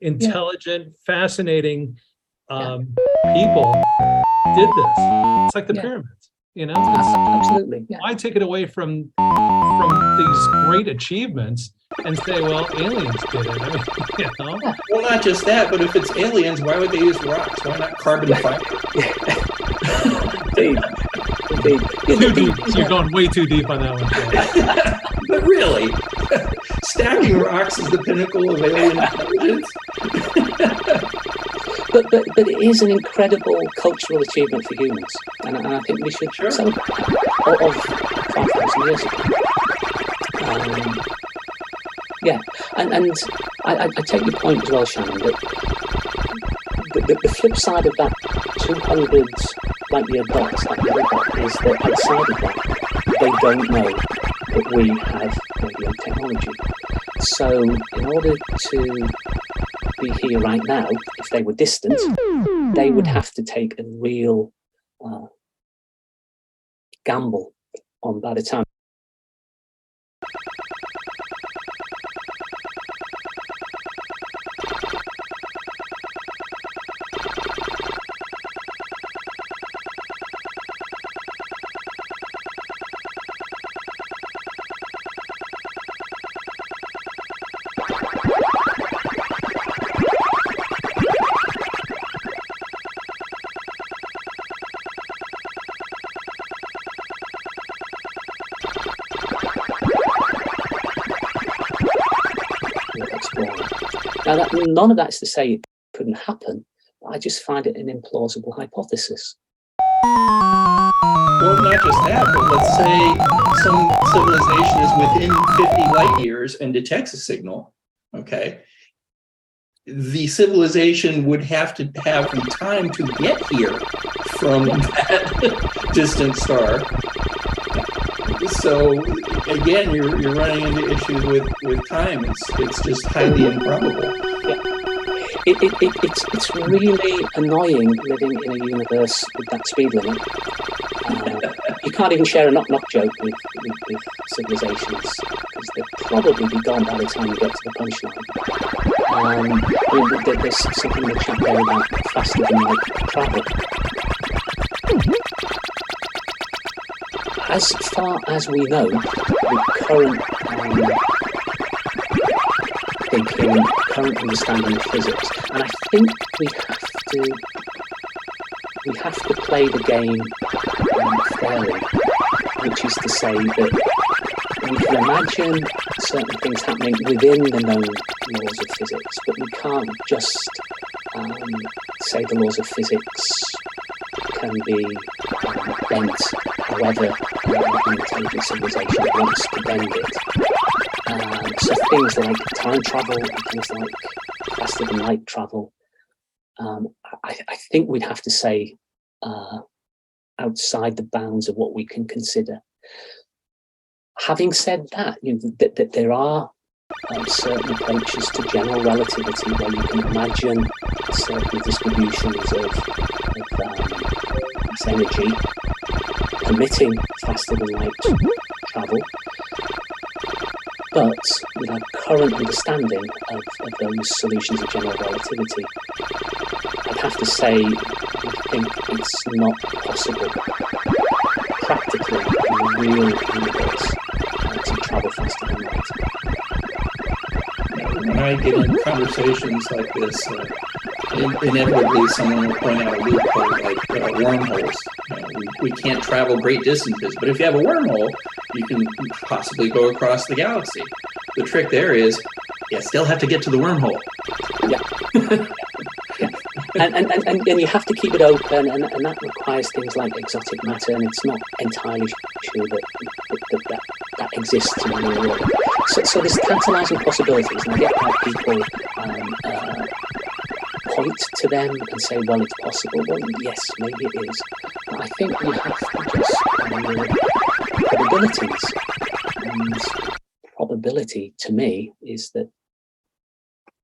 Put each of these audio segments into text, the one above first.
intelligent, fascinating people did this. It's like the pyramids, you know? Absolutely. Why take it away from these great achievements and say, well, aliens did it? I mean, you know? Well, not just that, but if it's aliens, why would they use rocks? Why not carbon fiber? Indeed. Too deep. You're going way too deep on that one. But really, stacking rocks is the pinnacle of alien intelligence. But it is an incredible cultural achievement for humans, and I think we should celebrate that of 5,000 years ago. And I take your point as well, Shannon, that the flip side of that 200 light-year dot, that little dot, is that outside of that, they don't know that we have radio technology. So in order to be here right now, if they were distant, they would have to take a real gamble on by the time. Now, none of that's to say it couldn't happen, but I just find it an implausible hypothesis. Well, not just that, but let's say some civilization is within 50 light years and detects a signal, okay? The civilization would have to have the time to get here from that distant star. So again, you're running into issues with time. It's just highly improbable. Yeah. It's really annoying living in a universe with that speed limit. You can't even share a knock-knock joke with civilizations, because they'll probably be gone by the time you get to the punchline. There's something in the chat there about faster than light travel. As far as we know, with current thinking, current understanding of physics, and I think we have to play the game fairly, which is to say that we can imagine certain things happening within the known laws of physics, but we can't just say the laws of physics can be bent however an intelligent civilization wants to bend it. So things like time travel and things like faster than light travel, I think we'd have to say outside the bounds of what we can consider. Having said that, that there are certain approaches to general relativity where you can imagine certain distributions of energy permitting faster than light travel. But with our current understanding of those solutions of general relativity, I'd have to say I think it's not possible practically in the real universe to travel faster than light. When I get in conversations like this, inevitably someone will point out a loophole like wormholes. We can't travel great distances, but if you have a wormhole, you can possibly go across the galaxy. The trick there is you still have to get to the wormhole. Yeah. And you have to keep it open, and that requires things like exotic matter, and it's not entirely sure that exists in the real world. So there's tantalising possibilities, and I get how people point to them and say, well, it's possible. Well, yes, maybe it is. But I think you have to just probabilities. And probability, to me, is that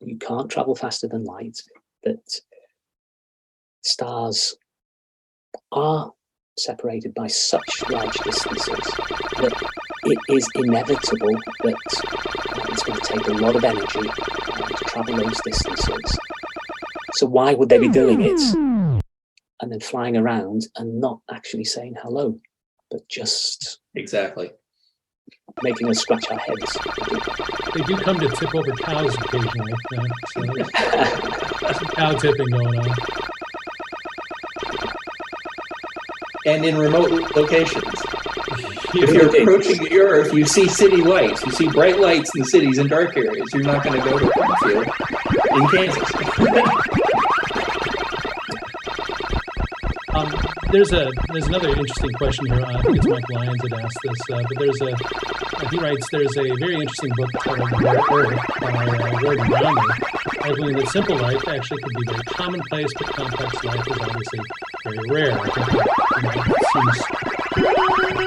you can't travel faster than light, that stars are separated by such large distances that it is inevitable that It's going to take a lot of energy to travel those distances. So why would they be doing it and then flying around and not actually saying hello, but just Exactly. making us scratch our heads? They do come to tip over cows occasionally. So there's some cow tipping going on. And in remote locations. If Yeah. you're approaching the Earth, you see city lights. You see bright lights in the cities and dark areas. You're not going to go to a cornfield in Kansas. There's another interesting question here. I think it's Mike Lyons that asked this, but he writes, there's a very interesting book titled Rare Earth by Gordon Brownlee, arguing that simple life actually could be very commonplace, but complex life is obviously very rare. I think that, it seems,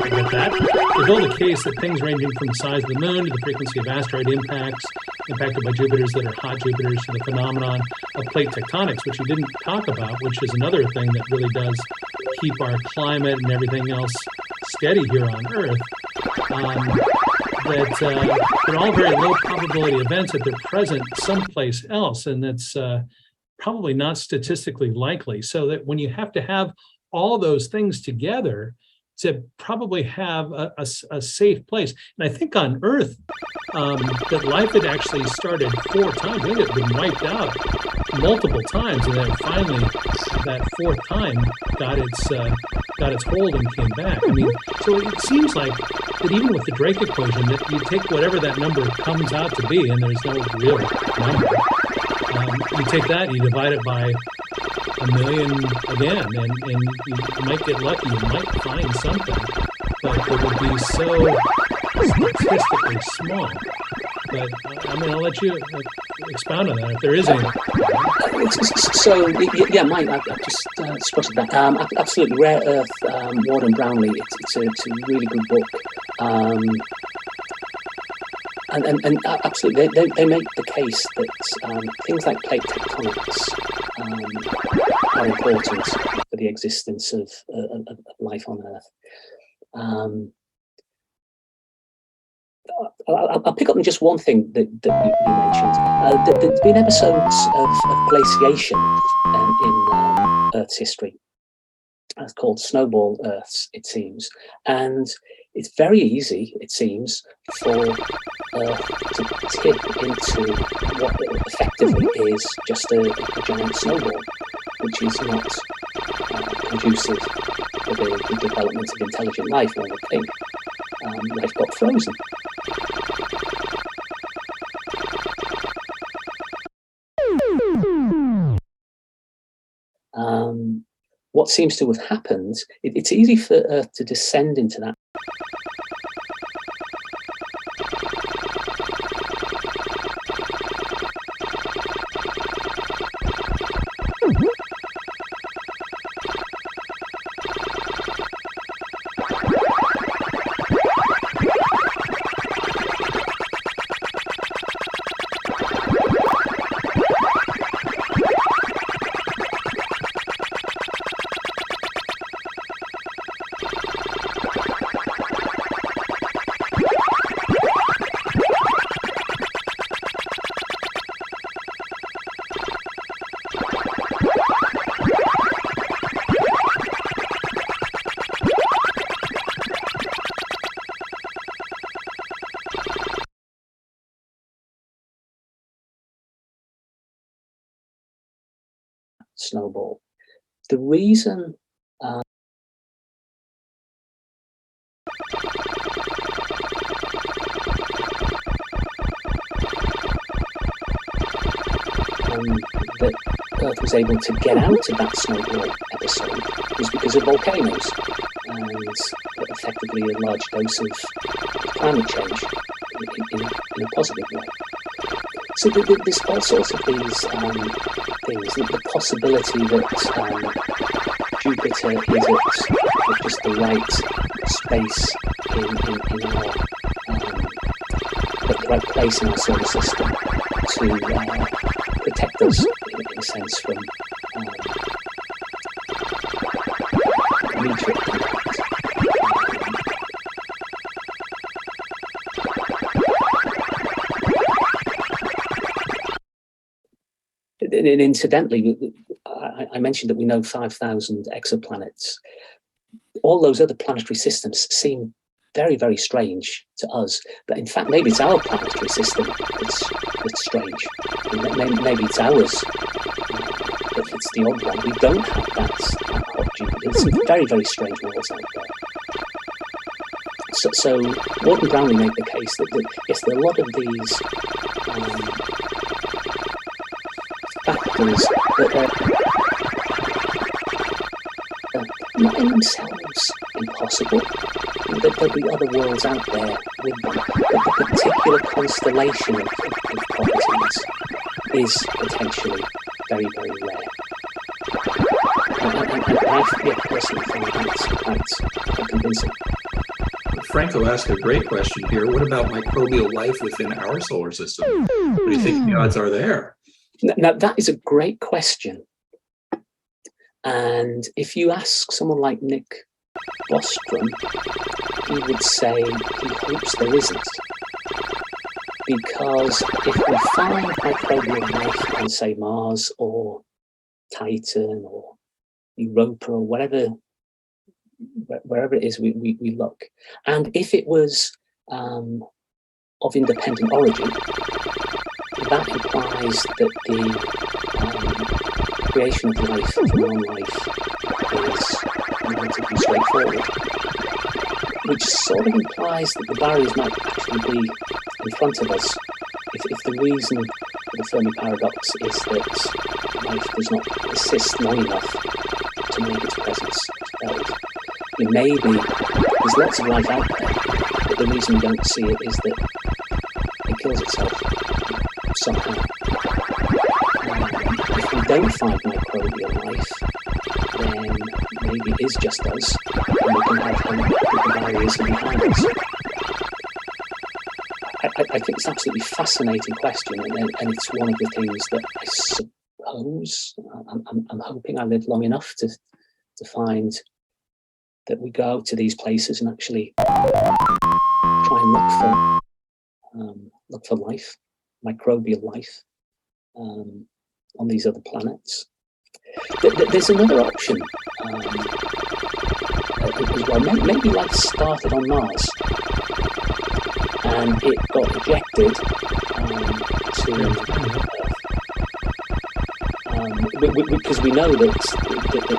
I get that. They build a case that things ranging from the size of the moon to the frequency of asteroid impacts impacted by Jupiters that are hot Jupiters to the phenomenon of plate tectonics, which you didn't talk about, which is another thing that really does keep our climate and everything else steady here on Earth. They're all very low probability events that they're present someplace else, and that's probably not statistically likely. So that when you have to have all those things together to probably have a safe place. And I think on Earth, that life had actually started 4 times. I think it had been wiped out multiple times, and then finally that 4th time got its hold and came back. I mean, so it seems like that even with the Drake equation, that you take whatever that number comes out to be, and there's no real number. You take that, you divide it by 1 million again, and you might get lucky, you might find something, but it would be so statistically small. But I'm going to let you expound on that if there is any. So, yeah, Mike, I've just spotted that. Absolutely, Rare Earth, Ward and Brownlee, it's a really good book. And absolutely, they make the case that things like plate tectonics are important for the existence of life on Earth. I'll pick up on just one thing that you mentioned. There's been episodes of glaciation in Earth's history. It's called Snowball Earths, it seems. And it's very easy, it seems, for Earth to tip into what effectively is just a giant snowball, which is not conducive for the development of intelligent life, one would think. Life got frozen. What seems to have happened, it's easy for Earth to descend into that. Snowball. The reason that Earth was able to get out of that snowball episode was because of volcanoes and effectively a large dose of climate change in a positive way. So there's all sorts of these things. The possibility that Jupiter is at just the right space in our the right place in our solar system to protect us in a sense from meteor impact. And incidentally, I mentioned that we know 5,000 exoplanets. All those other planetary systems seem very, very strange to us. But in fact, maybe it's our planetary system that's strange. Maybe it's ours. If it's the odd one, we don't have that hot Jupiter. There's some very, very strange worlds out there. So Ward and Brownlee made the case that yes, there are a lot of these factors that are not in themselves impossible. That there'll be other worlds out there with them, but the particular constellation of properties is potentially very, very rare. And I personally find that quite convincing. Franco asked a great question here. What about microbial life within our solar system? What do you think the odds are there? Now, that is a great question. And if you ask someone like Nick Bostrom, he would say he hopes there isn't. Because if we find microbial life on, say, Mars or Titan or Europa or wherever it is we look, and if it was of independent origin, that implies that the creation of life from non-life is relatively straightforward, which sort of implies that the barriers might actually be in front of us. If the reason for the Fermi paradox is that life does not persist long enough to make its presence felt, maybe there's lots of life out there, but the reason we don't see it is that it kills itself somehow. If we don't find microbial life, then maybe it is just us, and we can have the barriers behind us. I think it's an absolutely fascinating question, and it's one of the things that I suppose I'm hoping I live long enough to find that we go to these places and actually try and look for life, microbial life, on these other planets. There's another option as well. Maybe life started on Mars and it got ejected to Earth. Because we know that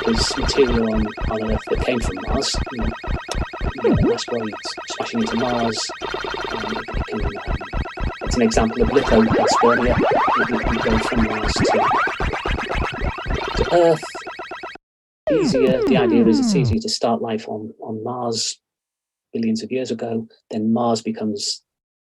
there's material on Earth that came from Mars. Asteroids smashing into Mars. It's an example of litho-panspermia. We go from Mars to Earth. Easier. The idea is it's easier to start life on Mars billions of years ago. Then Mars becomes